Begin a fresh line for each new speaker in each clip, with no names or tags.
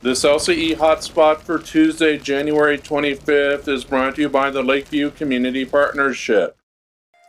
This LCE Hot Spot for Tuesday, January 25th is brought to you by the Lakeview Community Partnership.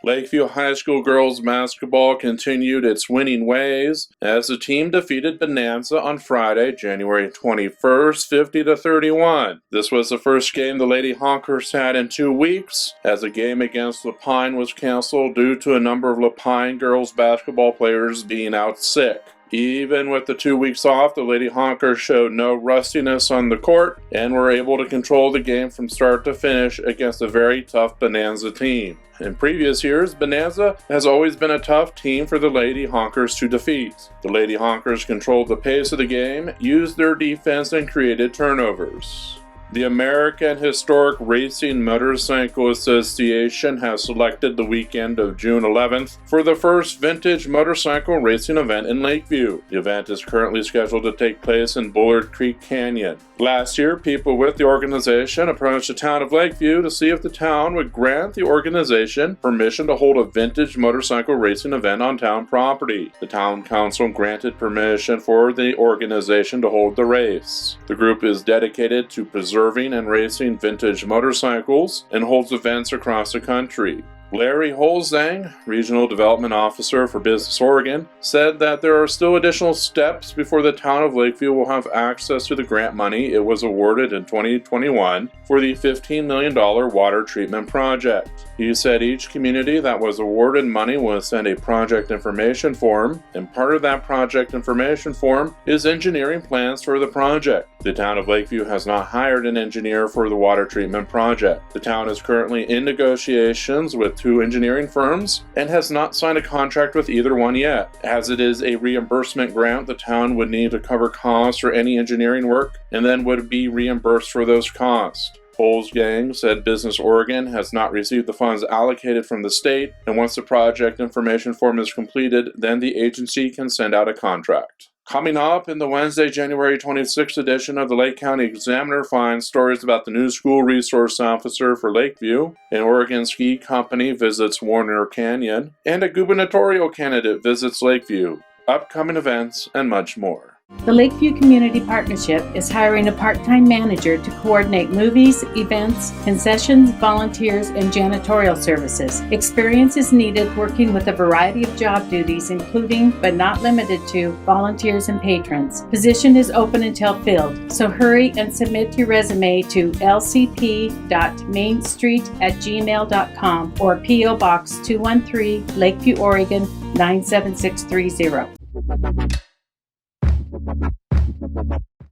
Lakeview High School girls basketball continued its winning ways as the team defeated Bonanza on Friday, January 21st, 50-31. This was the first game the Lady Hawkers had in 2 weeks, as a game against Lapine was canceled due to a number of Lapine girls basketball players being out sick. Even with the 2 weeks off, the Lady Hawkers showed no rustiness on the court and were able to control the game from start to finish against a very tough Bonanza team. In previous years, Bonanza has always been a tough team for the Lady Hawkers to defeat. The Lady Hawkers controlled the pace of the game, used their defense, and created turnovers. The American Historic Racing Motorcycle Association has selected the weekend of June 11th for the first vintage motorcycle racing event in Lakeview. The event is currently scheduled to take place in Bullard Creek Canyon. Last year, people with the organization approached the town of Lakeview to see if the town would grant the organization permission to hold a vintage motorcycle racing event on town property. The town council granted permission for the organization to hold the race. The group is dedicated to preserving and racing vintage motorcycles and holds events across the country. Larry Holzang, Regional Development Officer for Business Oregon, said that there are still additional steps before the town of Lakeview will have access to the grant money it was awarded in 2021 for the $15 million water treatment project. He said each community that was awarded money will send a project information form, and part of that project information form is engineering plans for the project. The town of Lakeview has not hired an engineer for the water treatment project. The town is currently in negotiations with 2 engineering firms and has not signed a contract with either one yet. As it is a reimbursement grant, the town would need to cover costs for any engineering work and then would be reimbursed for those costs. Holzgang said Business Oregon has not received the funds allocated from the state, and once the project information form is completed, then the agency can send out a contract. Coming up in the Wednesday, January 26th edition of the Lake County Examiner finds stories about the new school resource officer for Lakeview, an Oregon ski company visits Warner Canyon, and a gubernatorial candidate visits Lakeview, upcoming events, and much more.
The Lakeview Community Partnership is hiring a part-time manager to coordinate movies, events, concessions, volunteers, and janitorial services. Experience is needed working with a variety of job duties, including, but not limited to, volunteers and patrons. Position is open until filled, so hurry and submit your resume to lcp.mainstreet@gmail.com or P.O. Box 213, Lakeview, Oregon 97630.